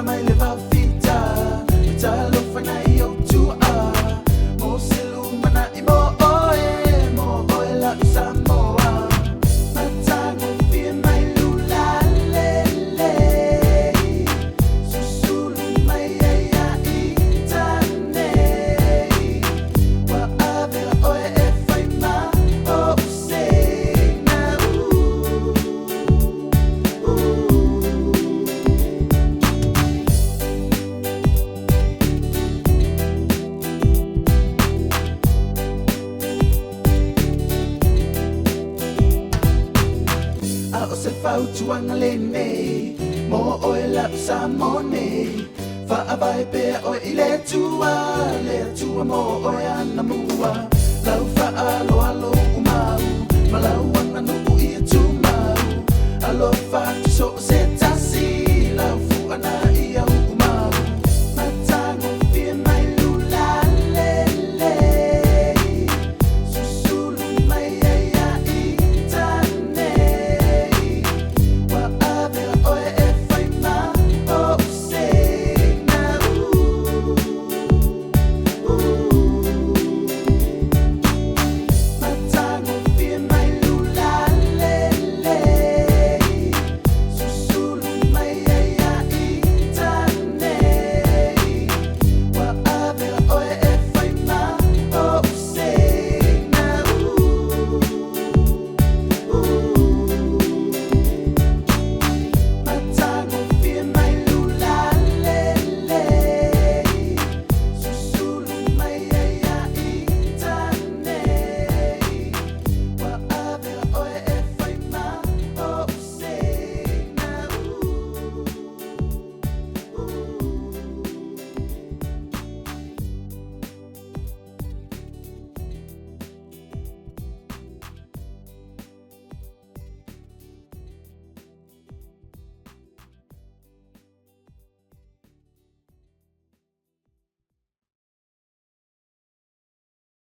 mai le va fita ta lo fana yo tu a mo silu mana I mo oe la Samoa matano fie mai lula lele susulu mai ya itane wa avera oe e fai ma o se na o se fau tuanga le nei mo oe la Samoan fa abai pe o I le tua mo oe ana mua lau fa alo umau ma lau anga no I tu mau alo fa tu so se